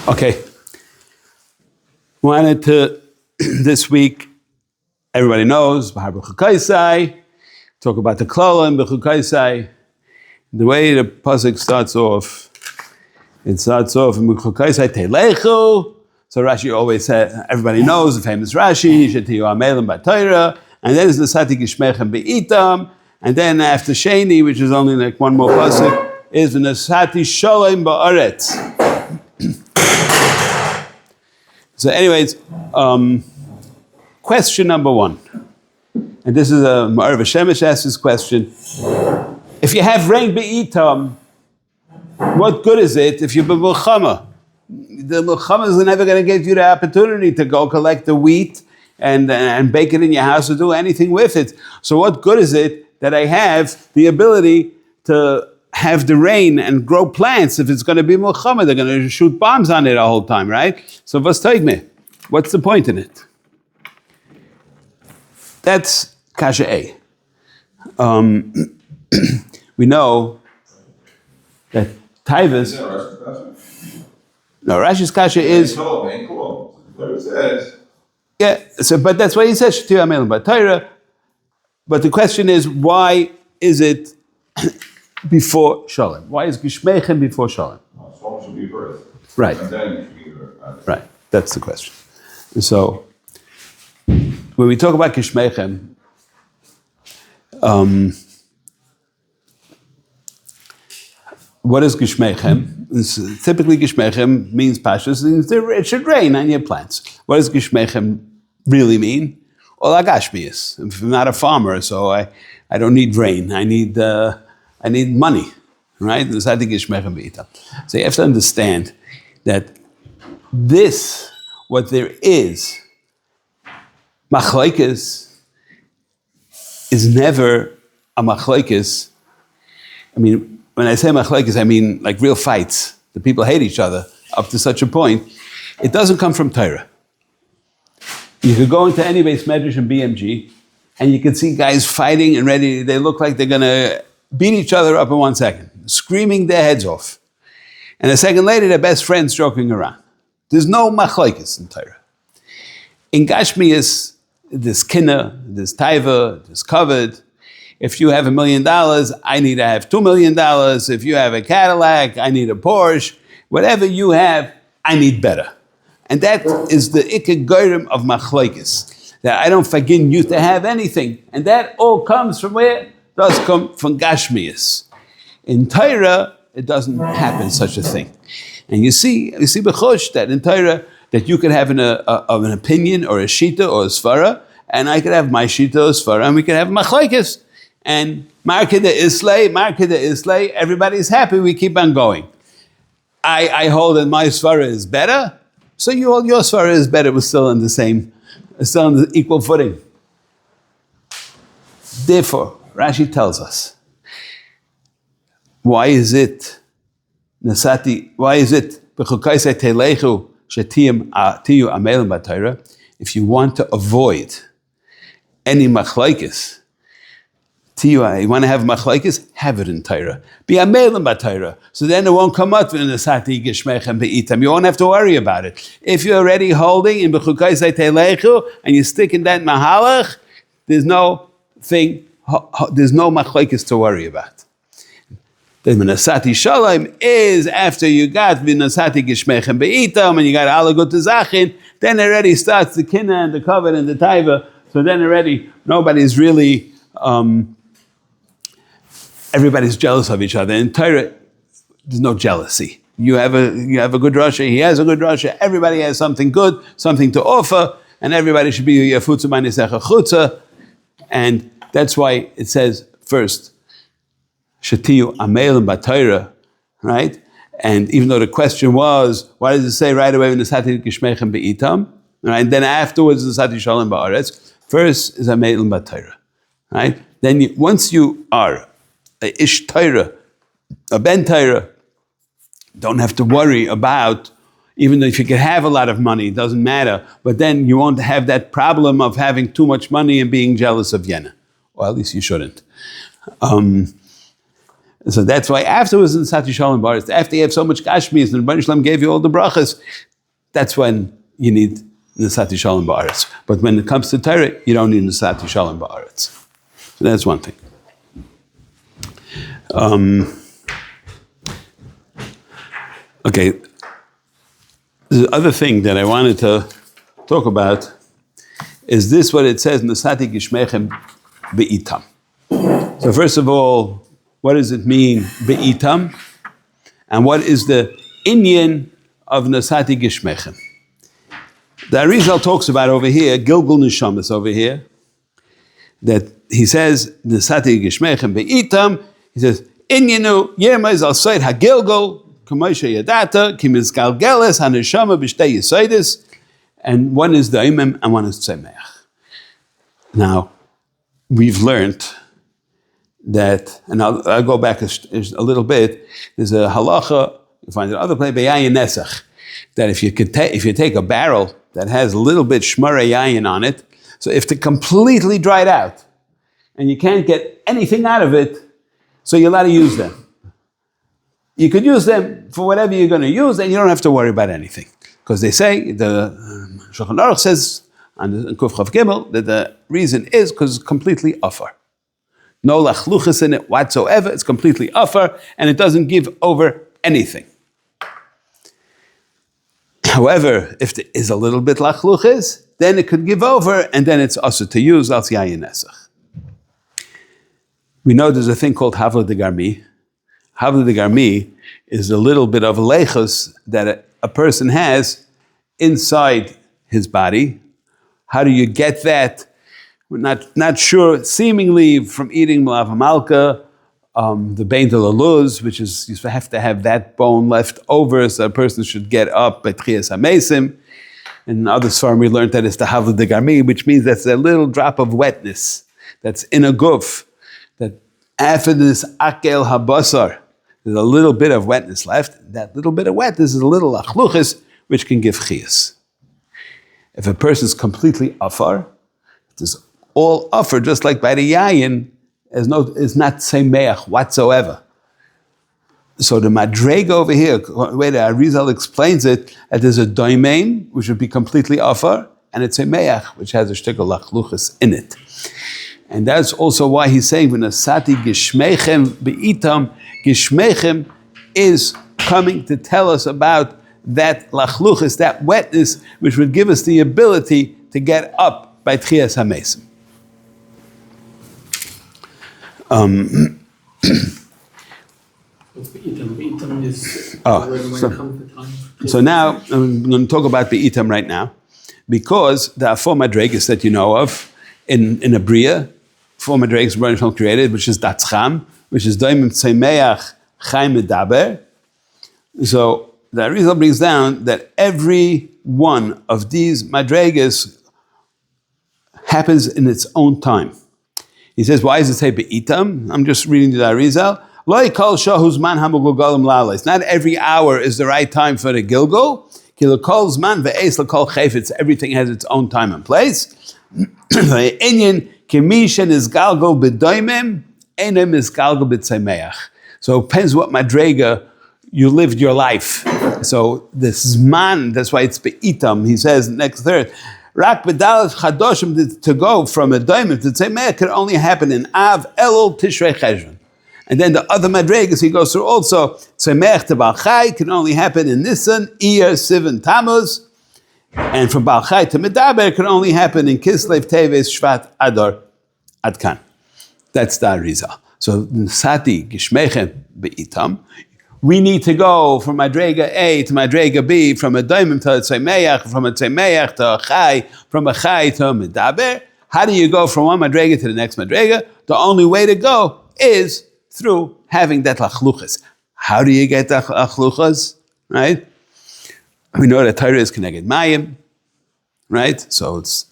Okay. Wanted to, this week, everybody knows, talk about the Klolim, B'chukaisai. The way the pasuk starts off, it starts off in B'chukaisai Teilechu. So Rashi always said, everybody knows the famous Rashi, Shetiyu Amelim B'Torah, and then it's Nasati Gishmechem Be'itam, and then after Sheni, which is only like one more pasuk, is Nasati Sholem Ba'aretz. So anyways, question number one, and this is a Ma'ariv Shemesh asked this question. If you have rain be'itam, what good is it if you're b'mulchama? The mulchama is never going to give you the opportunity to go collect the wheat and bake it in your house or do anything with it. So what good is it that I have the ability to have the rain and grow plants if it's going to be mulchama? They're going to shoot bombs on it the whole time, right? So what's the point in it? That's kasha A. We know that Taivas. No, Rashi's kasha is. Yeah, so but that's why he says Shetiyu Amelim B'Torah. But the question is, why is it before Shalom? Why is Gishmechem before Shalom? Shalom should be first. Right. And then you should be first. Right. That's the question. So when we talk about Gishmechem, what is Gishmechem? Typically, Gishmechem means Pashtus, it should rain on your plants. What does Gishmechem really mean? Well, Agashmius. If I'm not a farmer, so I don't need rain. I need money, right? So you have to understand that what there is, machlokes, is never a machlokes. I mean, when I say machlokes, I mean like real fights. The people hate each other up to such a point. It doesn't come from Torah. You could go into any base medrash and BMG, and you can see guys fighting and ready. They look like they're going to beat each other up in 1 second, screaming their heads off. And a second later, they're best friends joking around. There's no machlokes in Torah. In Gashmias, there's kinna, there's taiva, there's covered. If you have $1 million, I need to have $2 million. If you have a Cadillac, I need a Porsche. Whatever you have, I need better. And that is the ikar goyim of machlokes, that I don't forgive you to have anything. And that all comes from where? It does come from Gashmias. In Torah, it doesn't happen such a thing. And you see b'chosh that in Torah, that you could have an opinion or a shita or a svara, and I could have my shita or svara, and we could have machlokes. And markeda islay, everybody's happy, we keep on going. I hold that my svara is better, so you hold your svara is better, we're still on the equal footing. Therefore, Rashi tells us, why is it b'chukaisei teilechu shetiyu amelim b'Torah? If you want to avoid any machlokes, you want to have machlokes, have it in Torah. Be amelim b'Torah. So then it won't come up in the Nasati Gishmechem Be'itam. You won't have to worry about it. If you're already holding in b'chukaisei teilechu and you stick in that mahalach, there's no machlokes to worry about. The Nasati Shalom is after you got Nasati Gishmechem Be'itam and you got Alagut Zachin, then already starts the kinna and the covet and the taiva. So then already nobody's really, everybody's jealous of each other. In Torah, there's no jealousy. You have a good Rasha, he has a good Rasha, everybody has something good, something to offer, and everybody should be Yafutza Manisecha Chutza. And that's why it says first, Shetiyu Amelim B'Torah, right? And even though the question was, why does it say right away Nasati Gishmechem Be'itam? Right? And then afterwards Nasati Shalom Ba'aretz. First is Amelim B'Torah, right? Then once you are a Ish Torah, a Ben Torah, don't have to worry about, even though if you could have a lot of money, it doesn't matter, but then you won't have that problem of having too much money and being jealous of Yena. Or at least you shouldn't. So that's why afterwards in Sati Shalom Baris, after you have so much Gashmis and the Rebbeinu Shalom gave you all the brachas, that's when you need Nesati Shalom Ba'aretz. But when it comes to Torah, you don't need Nesati Shalom Ba'aretz. So that's one thing. Okay. The other thing that I wanted to talk about is this what it says, Nesati Gishmechem Be'itam. So first of all, what does it mean, Be'itam? And what is the inyan of Nesati Gishmechem? The Arizal talks about over here, Gilgul Nishamas over here, that he says, Nesati Gishmechem Be'itam, he says, Inyanu Yermaz al Said HaGilgul, Kamosha Yadata, Kimiz Galgeles, Haneshama B'Shtei Yisaidis, and one is Daimim and one is Tzemeach. Now, we've learned that, and I'll go back a little bit, there's a halacha, you find it other place, Be'yayin Nesach, that if you take a barrel that has a little bit shmara yayin on it, so if they're completely dried out, and you can't get anything out of it, so you're allowed to use them. You could use them for whatever you're going to use, and you don't have to worry about anything. Because they say, the Shulchan Aruch says, on the Kuf Chav Gimel, that the reason is because it's completely offer. No lachluchas in it whatsoever, it's completely offer, and it doesn't give over anything. However, if there is a little bit lachluchas, then it could give over, and then it's also to use al yayin nesach. We know there's a thing called Havla de Garmi. Havla de Garmi is a little bit of leichus that a person has inside his body. How do you get that? We're not sure. Seemingly from eating malav malka, the bein de la luz, which is you have to have that bone left over, so a person should get up by tchiyas hamesim. In other svarim we learned that it's the havla de garmi, which means that's a little drop of wetness that's in a guf. That after this akel habasar, there's a little bit of wetness left. That little bit of wetness is a little achluchis, which can give chiyas. If a person is completely afar, it is all afar, just like by the yayin, is not semeach whatsoever. So the madrega over here, the way the Arizal explains it, that there's a doimein, which would be completely afar, and it's semeach, which has a shtickle lachluchis in it. And that's also why he's saying, "V'nasati gishmechem be'itam." Gishmechem is coming to tell us about that lachluchis, that wetness, which would give us the ability to get up by tchiyas hamesim. So now I'm going to talk about be'itam right now, because there are four madregas that you know of in a bria. Four madregas Rebbeinu created, which is datzcham, which is doimim tzemeach chaim medaber. So the Arizal brings down that every one of these madregas happens in its own time. He says, why does it say be'itam? I'm just reading the Arizal. Lo yikol shahuz man hamugulgalim la'alais. Not every hour is the right time for the gilgul. Ki l'kol zman ve'es l'kol chayfetz. Everything has its own time and place. Inyan kimishen is galgul b'doimim, enem is galgul b'tzemeach. So it depends what madrega you lived your life. So this zman, that's why it's be'itam. He says next third, rak b'dalat chadoshim, to go from a doimim to tzemeach can only happen in Av, Elul, Tishrei, Cheshvan. And then the other madregas he goes through also, tzemeach to Baal Chai can only happen in Nisan, Iyar, Sivan, Tammuz. And from Baal Chai to Medaber can only happen in Kislev, Teves, Shvat, Adar, Adkan. That's the Arizal. So, Sati, Gishmechem, Be'itam. We need to go from Madrega A to Madrega B, from a Daimim to a Tzemeach, from a Tzemeach to a Chai, from a Chai to a Medaber. How do you go from one Madrega to the next Madrega? The only way to go is through having that lachluchas. How do you get that lachluchas? Right? We know that Torah is connected mayim, right? So it's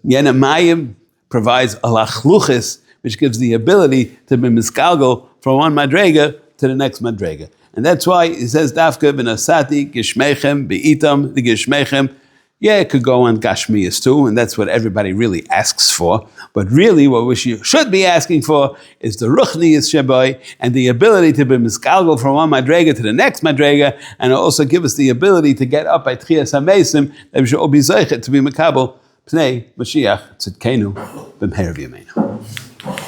Yena mayim provides a lachluchis, which gives the ability to be miskalgal from one madrega to the next madrega. And that's why he says, Dafka v'nasati gishmechem be'itam, the gishmechem Yeah, it could go on Gashmias too, and that's what everybody really asks for. But really, what we should be asking for is the Ruchnius Shabai and the ability to be miskalgal from one Madrega to the next Madrega, and also give us the ability to get up by Tchias HaMesim, that we should all be Zeichet to be Makabel Pnei Mashiach Tzidkenu B'mher V'yameinu.